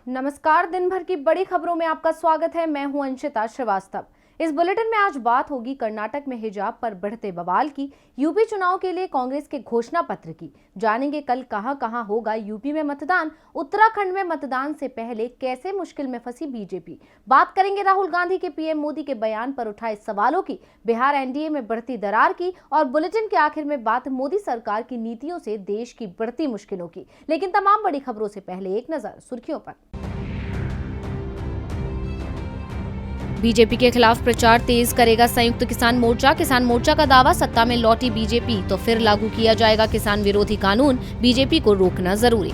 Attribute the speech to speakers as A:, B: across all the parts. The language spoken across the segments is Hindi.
A: नमस्कार, दिन भर की बड़ी खबरों में आपका स्वागत है। मैं हूं अंशिता श्रीवास्तव। इस बुलेटिन में आज बात होगी कर्नाटक में हिजाब पर बढ़ते बवाल की, यूपी चुनाव के लिए कांग्रेस के घोषणा पत्र की। जानेंगे कल कहां होगा यूपी में मतदान, उत्तराखंड में मतदान से पहले कैसे मुश्किल में फंसी बीजेपी। बात करेंगे राहुल गांधी के पीएम मोदी के बयान पर उठाए सवालों की, बिहार एनडीए में बढ़ती दरार की, और बुलेटिन के आखिर में बात मोदी सरकार की नीतियों से देश की बढ़ती मुश्किलों की। लेकिन तमाम बड़ी खबरों से पहले एक नजर सुर्खियों पर। बीजेपी के खिलाफ प्रचार तेज करेगा संयुक्त किसान मोर्चा। किसान मोर्चा का दावा, सत्ता में लौटी बीजेपी तो फिर लागू किया जाएगा किसान विरोधी कानून, बीजेपी को रोकना जरूरी।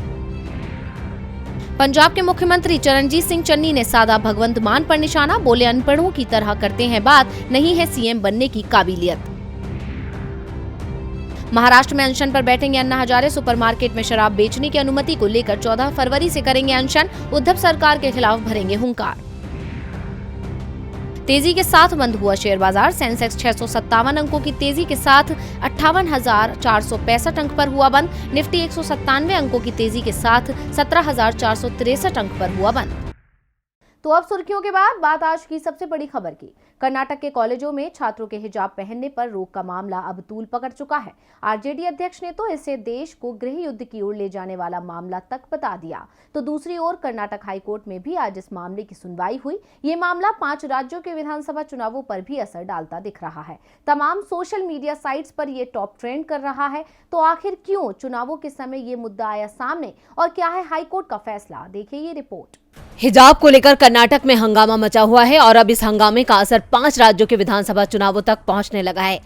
A: पंजाब के मुख्यमंत्री चरणजीत सिंह चन्नी ने साधा भगवंत मान पर निशाना, बोले अनपढ़ों की तरह करते हैं बात, नहीं है सीएम बनने की काबिलियत। महाराष्ट्र में अनशन पर बैठेंगे अन्ना हजारे, सुपरमार्केट में शराब बेचने की अनुमति को लेकर 14 फरवरी से करेंगे अनशन, उद्धव सरकार के खिलाफ भरेंगे हुंकार। तेजी के साथ बंद हुआ शेयर बाजार, सेंसेक्स 657 अंकों की तेजी के साथ 58,465 अंक पर हुआ बंद, निफ्टी 197 अंकों की तेजी के साथ 17,463 अंक पर हुआ बंद। तो अब सुर्खियों के बाद बात आज की सबसे बड़ी खबर की। कर्नाटक के कॉलेजों में छात्रों के हिजाब पहनने पर रोक का मामला अब तूल पकड़ चुका है। आरजेडी अध्यक्ष ने तो इसे देश को गृह युद्ध की ओर ले जाने वाला मामला तक बता दिया। तो दूसरी ओर कर्नाटक हाईकोर्ट में भी आज इस मामले की सुनवाई हुई। ये मामला 5 राज्यों के विधानसभा चुनावों पर भी असर डालता दिख रहा है। तमाम सोशल मीडिया साइट्स पर ये टॉप ट्रेंड कर रहा है। तो आखिर क्यों चुनावों के समय ये मुद्दा आया सामने, और क्या है हाईकोर्ट का फैसला, देखिए ये रिपोर्ट।
B: हिजाब को लेकर कर्नाटक में हंगामा मचा हुआ है और अब इस हंगामे का असर 5 राज्यों के विधानसभा चुनावों तक पहुंचने लगा है।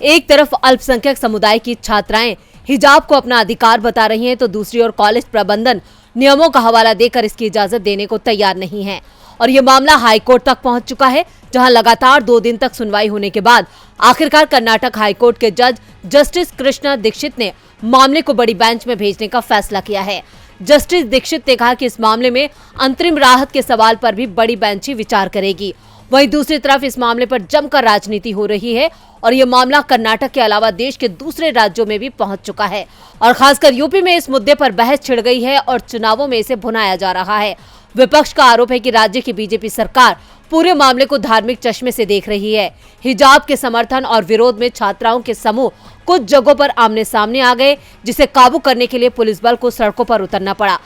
B: एक तरफ अल्पसंख्यक समुदाय की छात्राएं हिजाब को अपना अधिकार बता रही हैं, तो दूसरी ओर कॉलेज प्रबंधन नियमों का हवाला देकर इसकी इजाजत देने को तैयार नहीं है। और ये मामला हाईकोर्ट तक पहुंच चुका है, जहां लगातार 2 दिन तक सुनवाई होने के बाद आखिरकार कर्नाटक हाईकोर्ट के जज जस्टिस कृष्णा दीक्षित ने मामले को बड़ी बेंच में भेजने का फैसला किया है। जस्टिस दीक्षित ने कहा कि इस मामले में अंतरिम राहत के सवाल पर भी बड़ी बेंच ही विचार करेगी। वहीं दूसरी तरफ इस मामले पर जमकर राजनीति हो रही है और ये मामला कर्नाटक के अलावा देश के दूसरे राज्यों में भी पहुंच चुका है और खासकर यूपी में इस मुद्दे पर बहस छिड़ गई है और चुनावों में इसे भुनाया जा रहा है। विपक्ष का आरोप है कि राज्य की बीजेपी सरकार पूरे मामले को धार्मिक चश्मे से देख रही है। हिजाब के समर्थन और विरोध में छात्राओं के समूह कुछ जगहों पर आमने सामने आ गए, जिसे काबू करने के लिए पुलिस बल को सड़कों पर उतरना पड़ा।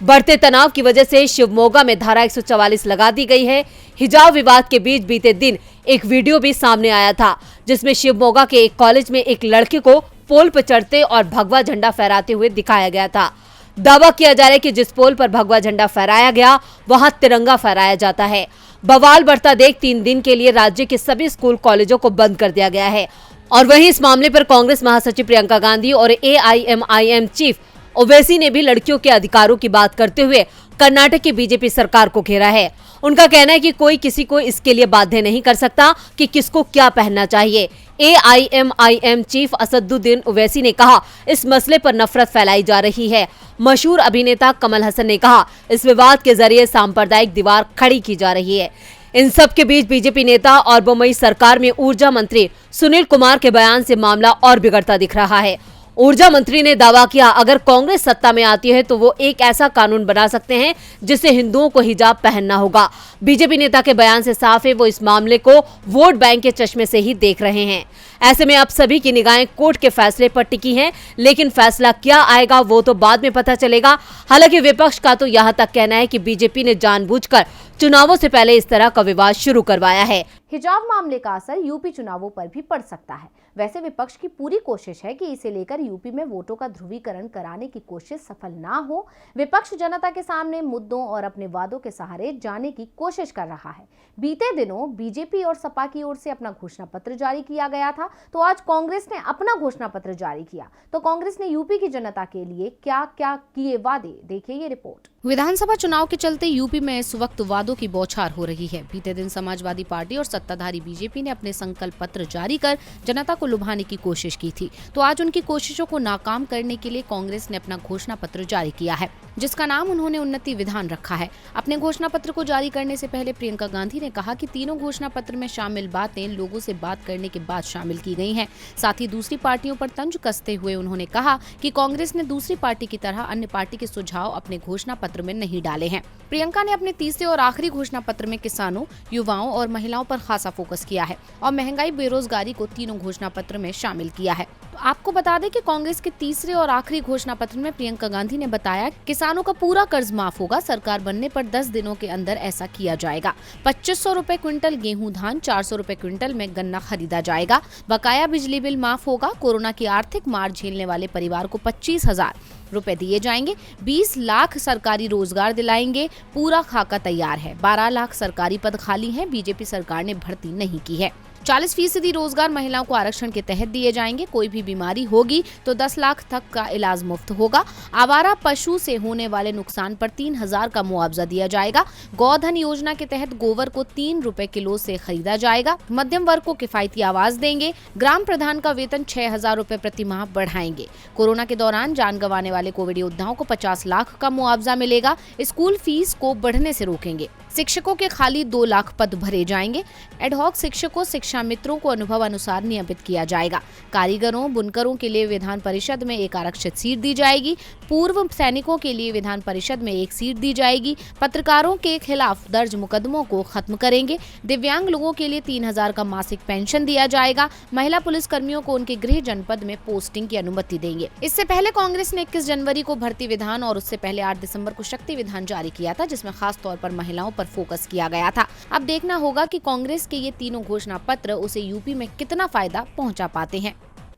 B: बढ़ते तनाव की वजह से शिवमोगा में धारा 144 लगा दी गई है। हिजाब विवाद के बीच बीते दिन एक वीडियो भी सामने आया था, जिसमें शिवमोगा के एक कॉलेज में एक लड़के को पोल पर चढ़ते और भगवा झंडा फहराते हुए दिखाया गया था। दावा किया जा रहा है कि जिस पोल पर भगवा झंडा फहराया गया वहां तिरंगा फहराया जाता है। बवाल बढ़ता देख 3 दिन के लिए राज्य के सभी स्कूल कॉलेजों को बंद कर दिया गया है। और वहीं इस मामले पर कांग्रेस महासचिव प्रियंका गांधी और AIMIM चीफ ओवैसी ने भी लड़कियों के अधिकारों की बात करते हुए कर्नाटक की बीजेपी सरकार को घेरा है। उनका कहना है कि कोई किसी को इसके लिए बाध्य नहीं कर सकता कि किसको क्या पहनना चाहिए। AIMIM चीफ असदुद्दीन ओवैसी ने कहा, इस मसले पर नफरत फैलाई जा रही है। मशहूर अभिनेता कमल हसन ने कहा, इस विवाद के जरिए सांप्रदायिक दीवार खड़ी की जा रही है। इन सब के बीच बीजेपी नेता और बम्बई सरकार में ऊर्जा मंत्री सुनील कुमार के बयान से मामला और बिगड़ता दिख रहा है। ऊर्जा मंत्री ने दावा किया, अगर कांग्रेस सत्ता में आती है तो वो एक ऐसा कानून बना सकते हैं जिससे हिंदुओं को हिजाब पहनना होगा। बीजेपी नेता के बयान से साफ है वो इस मामले को वोट बैंक के चश्मे से ही देख रहे हैं। ऐसे में अब सभी की निगाहें कोर्ट के फैसले पर टिकी हैं, लेकिन फैसला क्या आएगा वो तो बाद में पता चलेगा। हालांकि विपक्ष का तो यहाँ तक कहना है कि बीजेपी ने जानबूझकर चुनावों से पहले इस तरह का विवाद शुरू करवाया है।
A: हिजाब मामले का असर यूपी चुनावों पर भी पड़ सकता है। वैसे विपक्ष की पूरी कोशिश है कि इसे लेकर यूपी में वोटों का ध्रुवीकरण कराने की कोशिश सफल ना हो। विपक्ष जनता के सामने मुद्दों और अपने वादों के सहारे जाने की कोशिश कर रहा है। बीते दिनों बीजेपी और सपा की ओर से अपना घोषणा पत्र जारी किया गया था, तो आज कांग्रेस ने अपना घोषणा पत्र जारी किया। तो कांग्रेस ने यूपी की जनता के लिए क्या क्या किए वादे, देखिए ये रिपोर्ट।
C: विधानसभा चुनाव के चलते यूपी में इस वक्त वादों की बौछार हो रही है। बीते दिन समाजवादी पार्टी और सत्ताधारी बीजेपी ने अपने संकल्प पत्र जारी कर जनता को लुभाने की कोशिश की थी, तो आज उनकी कोशिशों को नाकाम करने के लिए कांग्रेस ने अपना घोषणा पत्र जारी किया है। जिसका नाम उन्होंने उन्नति विधान रखा है। अपने घोषणा पत्र को जारी करने से पहले प्रियंका गांधी ने कहा कि तीनों घोषणा पत्र में शामिल बातें लोगों से बात करने के बाद शामिल की गई हैं। साथ ही दूसरी पार्टियों पर तंज कसते हुए उन्होंने कहा कि कांग्रेस ने दूसरी पार्टी की तरह अन्य पार्टी के सुझाव अपने घोषणा पत्र में नहीं डाले हैं। प्रियंका ने अपने तीसरे और आखिरी घोषणा पत्र में किसानों, युवाओं और महिलाओं पर खासा फोकस किया है और महंगाई, बेरोजगारी को तीनों घोषणा पत्र में शामिल किया है। तो आपको बता दें कि कांग्रेस के तीसरे और आखिरी घोषणा पत्र में प्रियंका गांधी ने बताया किसानों का पूरा कर्ज माफ होगा। सरकार बनने पर 10 दिनों के अंदर ऐसा किया जाएगा। 2500 रुपए क्विंटल गेहूं, धान, 400 रुपए क्विंटल में गन्ना खरीदा जाएगा। बकाया बिजली बिल माफ होगा। कोरोना की आर्थिक मार झेलने वाले परिवार को 25,000 रुपए दिए जाएंगे। 20 लाख सरकारी रोजगार दिलाएंगे। पूरा खाका तैयार है। 12 लाख सरकारी पद खाली हैं। बीजेपी सरकार ने भर्ती नहीं की है। 40% रोजगार महिलाओं को आरक्षण के तहत दिए जाएंगे। कोई भी बीमारी होगी तो 10 लाख तक का इलाज मुफ्त होगा। आवारा पशु से होने वाले नुकसान पर 3,000 का मुआवजा दिया जाएगा। गोधन योजना के तहत गोबर को 3 रुपए किलो से खरीदा जाएगा। मध्यम वर्ग को किफायती आवास देंगे। ग्राम प्रधान का वेतन 6,000 रुपए प्रति माह बढ़ाएंगे। कोरोना के दौरान जान गंवाने वाले कोविड योद्धाओं को 50 लाख का मुआवजा मिलेगा। स्कूल फीस को बढ़ने से रोकेंगे। शिक्षकों के खाली 2 लाख पद भरे जाएंगे। एडहॉक शिक्षकों, शिक्षा मित्रों को अनुभव अनुसार नियमित किया जाएगा। कारीगरों, बुनकरों के लिए विधान परिषद में एक आरक्षित सीट दी जाएगी। पूर्व सैनिकों के लिए विधान परिषद में एक सीट दी जाएगी। पत्रकारों के खिलाफ दर्ज मुकदमों को खत्म करेंगे। दिव्यांग लोगों के लिए 3,000 का मासिक पेंशन दिया जाएगा। महिला पुलिस कर्मियों को उनके गृह जनपद में पोस्टिंग की अनुमति देंगे। इससे पहले कांग्रेस ने 21 जनवरी को भर्ती विधान और उससे पहले 8 दिसंबर को शक्ति विधान जारी किया था, जिसमें खास तौर पर महिलाओं पर फोकस किया गया था। अब देखना होगा कि कांग्रेस के ये तीनों घोषणा पत्र उसे यूपी में कितना फायदा पहुंचा पाते हैं।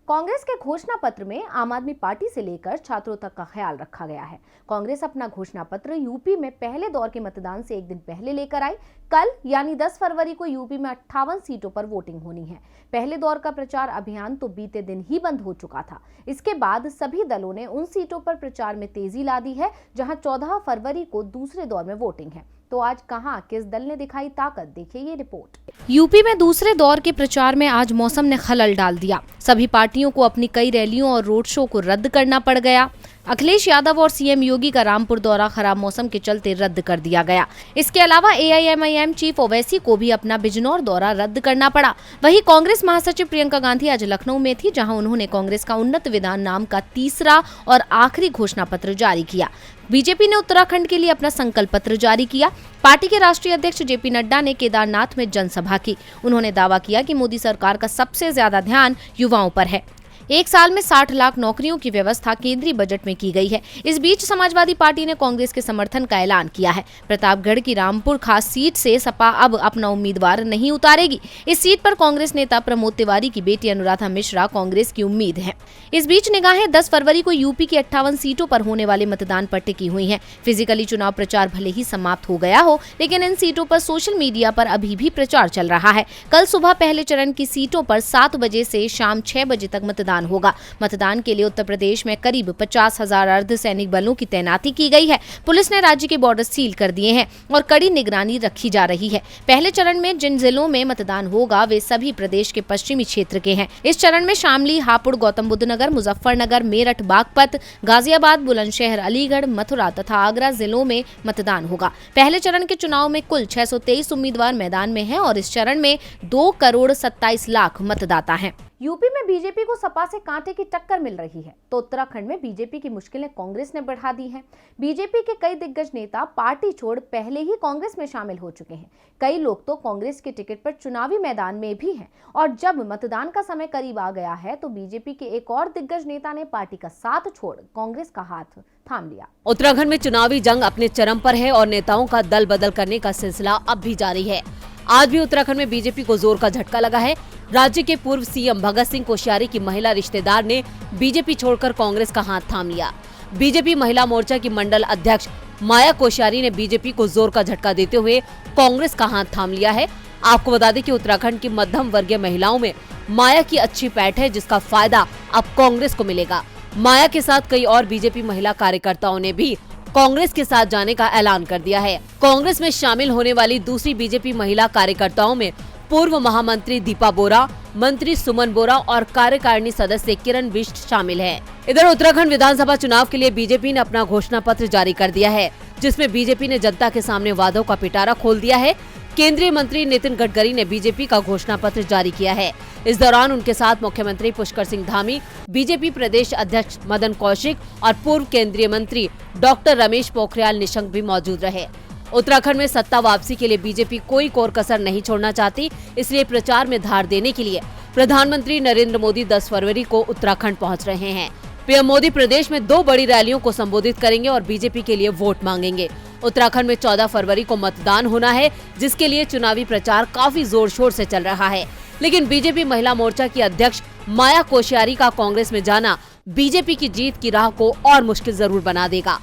A: कांग्रेस के घोषणा पत्र में आम आदमी पार्टी से लेकर छात्रों तक का ख्याल रखा गया है। कांग्रेस अपना घोषणा पत्र यूपी में पहले दौर के मतदान से एक दिन पहले लेकर आई। कल यानी 10 फरवरी को यूपी में 58 सीटों पर वोटिंग होनी है। पहले दौर का प्रचार अभियान तो बीते दिन ही बंद हो चुका था। इसके बाद सभी दलों ने उन सीटों पर प्रचार में तेजी ला दी है जहां 14 फरवरी को दूसरे दौर में वोटिंग है। तो आज कहां किस दल ने दिखाई ताकत, देखिए ये रिपोर्ट।
C: यूपी में दूसरे दौर के प्रचार में आज मौसम ने खलल डाल दिया। सभी पार्टियों को अपनी कई रैलियों और रोड शो को रद्द करना पड़ गया। अखिलेश यादव और सीएम योगी का रामपुर दौरा खराब मौसम के चलते रद्द कर दिया गया। इसके अलावा एआईएमआईएम चीफ ओवैसी को भी अपना बिजनौर दौरा रद्द करना पड़ा। वहीं कांग्रेस महासचिव प्रियंका गांधी आज लखनऊ में थी, जहां उन्होंने कांग्रेस का उन्नत विधान नाम का तीसरा और आखिरी घोषणा पत्र जारी किया। बीजेपी ने उत्तराखंड के लिए अपना संकल्प पत्र जारी किया। पार्टी के राष्ट्रीय अध्यक्ष जेपी नड्डा ने केदारनाथ में जनसभा की। उन्होंने दावा किया कि मोदी सरकार का सबसे ज्यादा ध्यान युवाओं पर है। एक साल में 60 लाख नौकरियों की व्यवस्था केंद्रीय बजट में की गई है। इस बीच समाजवादी पार्टी ने कांग्रेस के समर्थन का ऐलान किया है। प्रतापगढ़ की रामपुर खास सीट से सपा अब अपना उम्मीदवार नहीं उतारेगी। इस सीट पर कांग्रेस नेता प्रमोद तिवारी की बेटी अनुराधा मिश्रा कांग्रेस की उम्मीद है। इस बीच निगाहें 10 फरवरी को यूपी की 58 सीटों पर होने वाले मतदान पर टिकी हुई हैं। फिजिकली चुनाव प्रचार भले ही समाप्त हो गया हो, लेकिन इन सीटों पर सोशल मीडिया पर अभी भी प्रचार चल रहा है। कल सुबह पहले चरण की सीटों पर 7 बजे से शाम 6 बजे तक मतदान होगा। मतदान के लिए उत्तर प्रदेश में करीब 50,000 अर्धसैनिक बलों की तैनाती की गई है। पुलिस ने राज्य के बॉर्डर सील कर दिए हैं और कड़ी निगरानी रखी जा रही है। पहले चरण में जिन जिलों में मतदान होगा वे सभी प्रदेश के पश्चिमी क्षेत्र के हैं। इस चरण में शामली, हापुड़, गौतम बुद्ध नगर, मुजफ्फरनगर, मेरठ, बागपत, गाजियाबाद, बुलंदशहर, अलीगढ़, मथुरा तथा आगरा जिलों में मतदान होगा। पहले चरण के चुनाव में कुल 623 उम्मीदवार मैदान में हैं और इस चरण में 2,27,00,000 मतदाता हैं।
A: यूपी में बीजेपी को सपा से कांटे की टक्कर मिल रही है, तो उत्तराखंड में बीजेपी की मुश्किलें कांग्रेस ने बढ़ा दी हैं। बीजेपी के कई दिग्गज नेता पार्टी छोड़ पहले ही कांग्रेस में शामिल हो चुके हैं। कई लोग तो कांग्रेस के टिकट पर चुनावी मैदान में भी हैं और जब मतदान का समय करीब आ गया है तो बीजेपी के एक और दिग्गज नेता ने पार्टी का साथ छोड़ कांग्रेस का हाथ थाम लिया।
B: उत्तराखंड में चुनावी जंग अपने चरम पर है और नेताओं का दल बदल करने का सिलसिला अब भी जारी है। आज भी उत्तराखंड में बीजेपी को जोर का झटका लगा है। राज्य के पूर्व सीएम भगत सिंह कोश्यारी की महिला रिश्तेदार ने बीजेपी छोड़कर कांग्रेस का हाथ थाम लिया। बीजेपी महिला मोर्चा की मंडल अध्यक्ष माया कोश्यारी ने बीजेपी को जोर का झटका देते हुए कांग्रेस का हाथ थाम लिया है। आपको बता दें कि उत्तराखंड की मध्यम वर्गीय महिलाओं में माया की अच्छी पैठ है, जिसका फायदा अब कांग्रेस को मिलेगा। माया के साथ कई और बीजेपी महिला कार्यकर्ताओं ने भी कांग्रेस के साथ जाने का ऐलान कर दिया है। कांग्रेस में शामिल होने वाली दूसरी बीजेपी महिला कार्यकर्ताओं में पूर्व महामंत्री दीपा बोरा, मंत्री सुमन बोरा और कार्यकारिणी सदस्य किरण बिष्ट शामिल हैं। इधर उत्तराखंड विधानसभा चुनाव के लिए बीजेपी ने अपना घोषणा पत्र जारी कर दिया है, जिसमें बीजेपी ने जनता के सामने वादों का पिटारा खोल दिया है। केंद्रीय मंत्री नितिन गडकरी ने बीजेपी का घोषणा पत्र जारी किया है। इस दौरान उनके साथ मुख्यमंत्री पुष्कर सिंह धामी, बीजेपी प्रदेश अध्यक्ष मदन कौशिक और पूर्व केंद्रीय मंत्री डॉक्टर रमेश पोखरियाल निशंक भी मौजूद रहे। उत्तराखंड में सत्ता वापसी के लिए बीजेपी कोई कोर कसर नहीं छोड़ना चाहती, इसलिए प्रचार में धार देने के लिए प्रधानमंत्री नरेंद्र मोदी 10 फरवरी को उत्तराखंड पहुंच रहे हैं। पीएम मोदी प्रदेश में 2 बड़ी रैलियों को संबोधित करेंगे और बीजेपी के लिए वोट मांगेंगे। उत्तराखंड में 14 फरवरी को मतदान होना है, जिसके लिए चुनावी प्रचार काफी जोर शोर से चल रहा है। लेकिन बीजेपी महिला मोर्चा की अध्यक्ष माया कोश्यारी का कांग्रेस में जाना बीजेपी की जीत की राह को और मुश्किल जरूर बना देगा।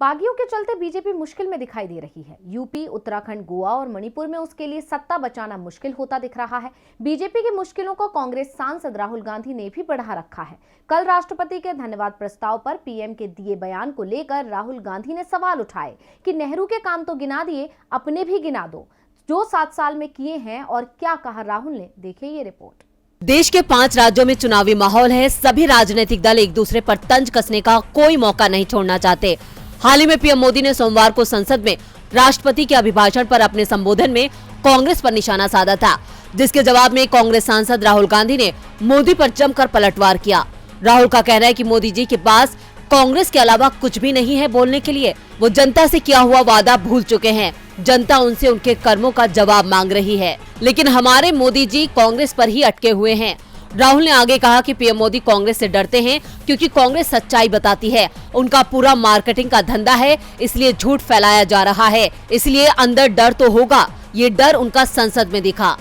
A: बागियों के चलते बीजेपी मुश्किल में दिखाई दे रही है। यूपी, उत्तराखंड, गोवा और मणिपुर में उसके लिए सत्ता बचाना मुश्किल होता दिख रहा है। बीजेपी की मुश्किलों को कांग्रेस सांसद राहुल गांधी ने भी बढ़ा रखा है। कल राष्ट्रपति के धन्यवाद प्रस्ताव पर पीएम के दिए बयान को लेकर राहुल गांधी ने सवाल उठाए कि नेहरू के काम तो गिना दिए, अपने भी गिना दो, जो 7 साल में किए हैं। और क्या कहा राहुल ने, देखिए ये रिपोर्ट।
B: देश के 5 राज्यों में चुनावी माहौल है। सभी राजनीतिक दल एक दूसरे पर तंज कसने का कोई मौका नहीं छोड़ना चाहते। हाल ही में पीएम मोदी ने सोमवार को संसद में राष्ट्रपति के अभिभाषण पर अपने संबोधन में कांग्रेस पर निशाना साधा था, जिसके जवाब में कांग्रेस सांसद राहुल गांधी ने मोदी पर जमकर पलटवार किया। राहुल का कहना है कि मोदी जी के पास कांग्रेस के अलावा कुछ भी नहीं है बोलने के लिए। वो जनता से किया हुआ वादा भूल चुके हैं। जनता उनसे उनके कर्मों का जवाब मांग रही है, लेकिन हमारे मोदी जी कांग्रेस पर ही अटके हुए हैं। राहुल ने आगे कहा कि पीएम मोदी कांग्रेस से डरते हैं, क्योंकि कांग्रेस सच्चाई बताती है। उनका पूरा मार्केटिंग का धंधा है, इसलिए झूठ फैलाया जा रहा है। इसलिए अंदर डर तो होगा। ये डर उनका संसद में दिखा।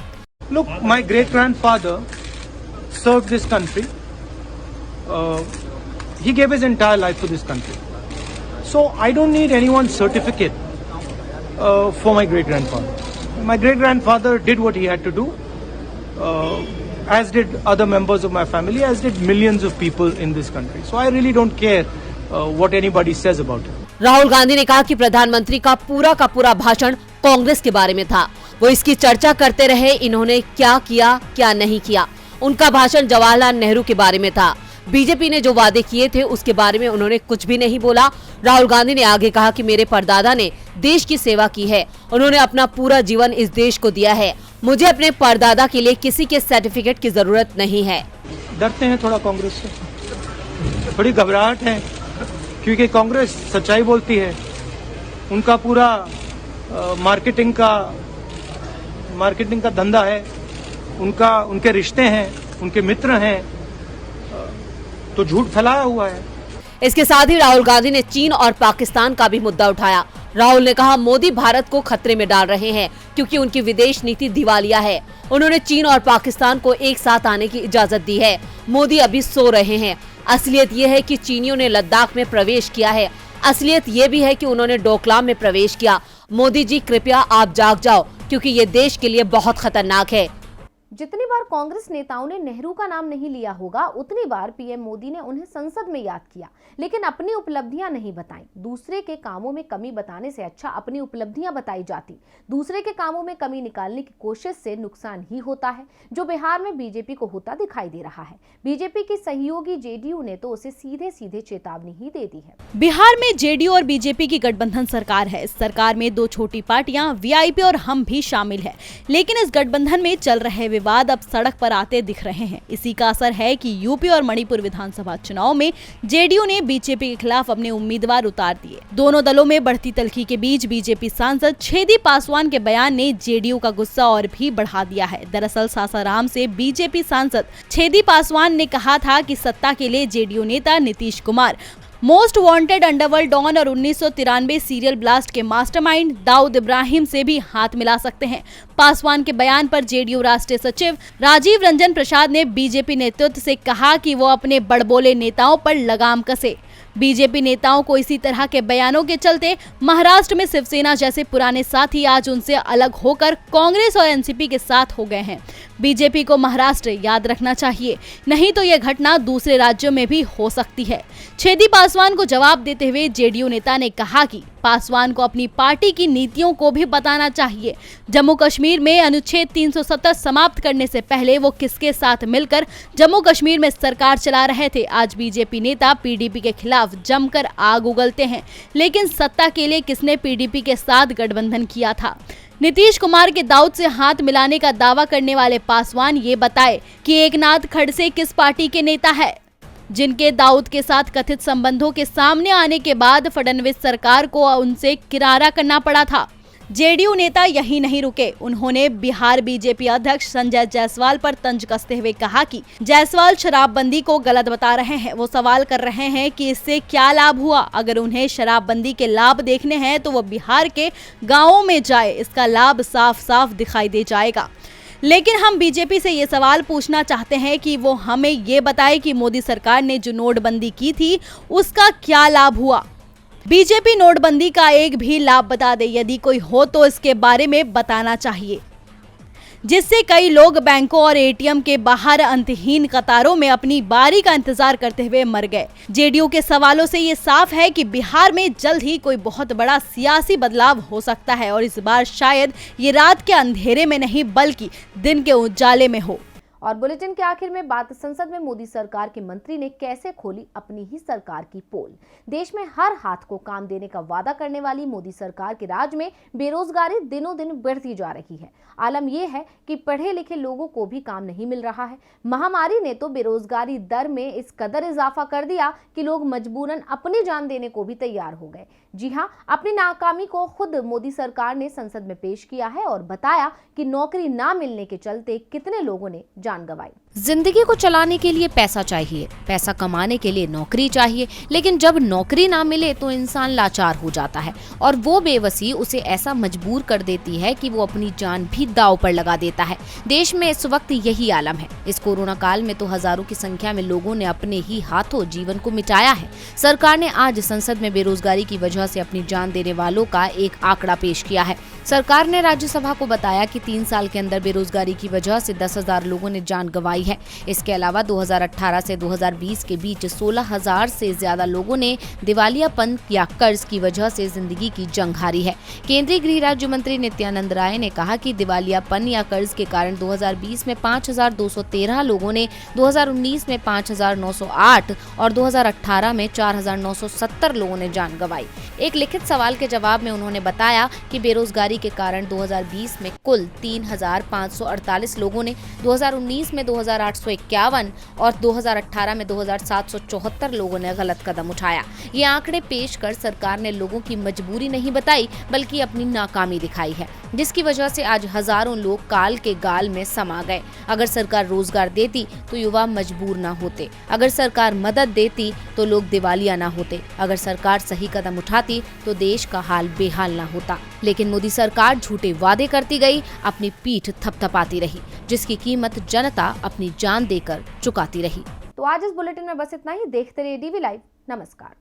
D: Look, my great-grandfather served this country. He gave his entire life to this country. So I don't need anyone's certificate for my great-grandfather. My great-grandfather did what he had to do, as did other members of my family, as did millions of people in this country. So I really don't care what anybody says about it.
B: Rahul Gandhi ने कहा कि प्रधानमंत्री का पूरा भाषण कांग्रेस के बारे में था। वो इसकी चर्चा करते रहे, इन्होंने क्या किया क्या नहीं किया। उनका भाषण जवाहरलाल नेहरू के बारे में था। बीजेपी ने जो वादे किए थे उसके बारे में उन्होंने कुछ भी नहीं बोला। राहुल गांधी ने आगे कहा कि मेरे परदादा ने देश की सेवा की है, उन्होंने अपना पूरा जीवन इस देश को दिया है। मुझे अपने परदादा के लिए किसी के सर्टिफिकेट की जरूरत नहीं है।
D: डरते हैं थोड़ा कांग्रेस से, थोड़ी घबराहट है, क्योंकि कांग्रेस सच्चाई बोलती है। उनका पूरा मार्केटिंग का धंधा है, उनके रिश्ते हैं, उनके मित्र हैं, तो झूठ फैलाया हुआ है।
B: इसके साथ ही राहुल गांधी ने चीन और पाकिस्तान का भी मुद्दा उठाया। राहुल ने कहा मोदी भारत को खतरे में डाल रहे हैं, क्योंकि उनकी विदेश नीति दिवालिया है। उन्होंने चीन और पाकिस्तान को एक साथ आने की इजाजत दी है। मोदी अभी सो रहे हैं। असलियत ये है कि चीनियों ने लद्दाख में प्रवेश किया है। असलियत ये भी है कि उन्होंने डोकलाम में प्रवेश किया। मोदी जी कृपया आप जाग जाओ, क्योंकि ये देश के लिए बहुत खतरनाक है।
A: जितनी बार कांग्रेस नेताओं ने नेहरू का नाम नहीं लिया होगा, उतनी बार पीएम मोदी ने उन्हें संसद में याद किया, लेकिन अपनी उपलब्धियां नहीं बताई। दूसरे के कामों में कमी बताने से अच्छा अपनी उपलब्धियां बताई जाती। दूसरे के कामों में कमी निकालने की कोशिश से नुकसान ही होता है, जो बिहार में बीजेपी को होता दिखाई दे रहा है। बीजेपी की सहयोगी जेडीयू ने तो उसे सीधे सीधे चेतावनी ही दे दी है।
E: बिहार में जेडीयू और बीजेपी की गठबंधन सरकार है। इस सरकार में 2 छोटी पार्टियां वीआईपी और हम भी शामिल है, लेकिन इस गठबंधन में चल रहे विवाद अब सड़क पर आते दिख रहे हैं। इसी का असर है कि यूपी और मणिपुर विधानसभा चुनाव में जेडीयू ने बीजेपी के खिलाफ अपने उम्मीदवार उतार दिए। दोनों दलों में बढ़ती तल्खी के बीच बीजेपी सांसद छेदी पासवान के बयान ने जेडीयू का गुस्सा और भी बढ़ा दिया है। दरअसल सासाराम से बीजेपी सांसद छेदी पासवान ने कहा था कि सत्ता के लिए जेडीयू नेता Nitish Kumar most wanted underworld don और 1993 सीरियल ब्लास्ट के मास्टरमाइंड दाऊद इब्राहिम से भी हाथ मिला सकते हैं। पासवान के बयान पर जेडीयू राष्ट्रीय सचिव राजीव रंजन प्रसाद ने बीजेपी नेतृत्व से कहा कि वो अपने बड़बोले नेताओं पर लगाम कसे। बीजेपी नेताओं को इसी तरह के बयानों के चलते महाराष्ट्र में शिवसेना जैसे पुराने साथी आज उनसे अलग होकर कांग्रेस और एनसीपी के साथ हो गए हैं। बीजेपी को महाराष्ट्र याद रखना चाहिए, नहीं तो यह घटना दूसरे राज्यों में भी हो सकती है। छेदी पासवान को जवाब देते हुए जेडीयू नेता ने कहा कि पासवान को अपनी पार्टी की नीतियों को भी बताना चाहिए। जम्मू कश्मीर में अनुच्छेद 370 समाप्त करने से पहले वो किसके साथ मिलकर जम्मू कश्मीर में सरकार चला रहे थे। आज बीजेपी नेता पीडीपी के खिलाफ जमकर आग उगलते हैं, लेकिन सत्ता के लिए किसने पीडीपी के साथ गठबंधन किया था? नीतीश कुमार के दाऊद से हाथ मिलाने का दावा करने वाले पासवान ये बताए कि एकनाथ खड़से किस पार्टी के नेता है, जिनके दाऊद के साथ कथित संबंधों के सामने आने के बाद फडणवीस सरकार को उनसे किनारा करना पड़ा था। जेडीयू नेता यही नहीं रुके, उन्होंने बिहार बीजेपी अध्यक्ष संजय जायसवाल पर तंज कसते हुए कहा कि जायसवाल शराबबंदी को गलत बता रहे हैं। वो सवाल कर रहे हैं कि इससे क्या लाभ हुआ। अगर उन्हें शराबबंदी के लाभ देखने हैं तो वो बिहार के गाँवों में जाए, इसका लाभ साफ साफ दिखाई दे जाएगा। लेकिन हम बीजेपी से ये सवाल पूछना चाहते हैं कि वो हमें ये बताए कि मोदी सरकार ने जो नोटबंदी की थी उसका क्या लाभ हुआ। बीजेपी नोटबंदी का एक भी लाभ बता दे, यदि कोई हो तो इसके बारे में बताना चाहिए, जिससे कई लोग बैंकों और एटीएम के बाहर अंतहीन कतारों में अपनी बारी का इंतजार करते हुए मर गए। जेडीयू के सवालों से ये साफ है कि बिहार में जल्द ही कोई बहुत बड़ा सियासी बदलाव हो सकता है और इस बार शायद ये रात के अंधेरे में नहीं बल्कि दिन के उजाले में हो।
A: और बुलेटिन के आखिर में बात संसद में मोदी सरकार के मंत्री ने कैसे खोली अपनी ही सरकार की पोल। देश में हर हाथ को काम देने का वादा करने वाली मोदी सरकार के राज में बेरोजगारी दिनों दिन बढ़ती जा रही है। आलम यह है कि पढ़े लिखे लोगों को भी काम नहीं मिल रहा है। महामारी ने तो बेरोजगारी दर में इस कदर इजाफा कर दिया कि लोग मजबूरन अपनी जान देने को भी तैयार हो गए। जी हाँ, अपनी नाकामी को खुद मोदी सरकार ने संसद में पेश किया है और बताया कि नौकरी ना मिलने के चलते कितने लोगों ने जान गंवाई।
C: जिंदगी को चलाने के लिए पैसा चाहिए, पैसा कमाने के लिए नौकरी चाहिए, लेकिन जब नौकरी ना मिले तो इंसान लाचार हो जाता है और वो बेबसी उसे ऐसा मजबूर कर देती है कि वो अपनी जान भी दांव पर लगा देता है। देश में इस वक्त यही आलम है। इस कोरोना काल में तो हजारों की संख्या में लोगों ने अपने ही हाथों जीवन को मिटाया है। सरकार ने आज संसद में बेरोजगारी की वजह से अपनी जान देने वालों का एक आंकड़ा पेश किया है। सरकार ने राज्यसभा को बताया कि 3 साल के अंदर बेरोजगारी की वजह से 10,000 लोगों ने जान गंवाई है। इसके अलावा 2018 से 2020 के बीच 16,000 से ज्यादा लोगों ने दिवालियापन या कर्ज की वजह से जिंदगी की जंग हारी है। केंद्रीय गृह राज्य मंत्री नित्यानंद राय ने कहा कि दिवालियापन या कर्ज के कारण 2020 में 5,213 लोगों ने, 2019 में 5,908 और 2018 में 4,970 लोगों ने जान गंवाई। एक लिखित सवाल के जवाब में उन्होंने बताया कि बेरोजगारी के कारण 2020 में कुल 3,548 लोगों ने, 2019 में 2,851 और 2018 में 2,774 लोगों ने गलत कदम उठाया। ये आंकड़े पेश कर सरकार ने लोगों की मजबूरी नहीं बताई बल्कि अपनी नाकामी दिखाई है, जिसकी वजह से आज हजारों लोग काल के गाल में समा गए। अगर सरकार रोजगार देती तो युवा मजबूर ना होते, अगर सरकार मदद देती तो लोग दिवालिया ना होते, अगर सरकार सही कदम उठाती तो देश का हाल बेहाल ना होता। लेकिन मोदी सरकार झूठे वादे करती गई, अपनी पीठ थपथपाती रही, जिसकी कीमत जनता अपनी जान देकर चुकाती रही।
A: तो आज इस बुलेटिन में बस इतना ही। देखते रहिए डीवी लाइव। नमस्कार।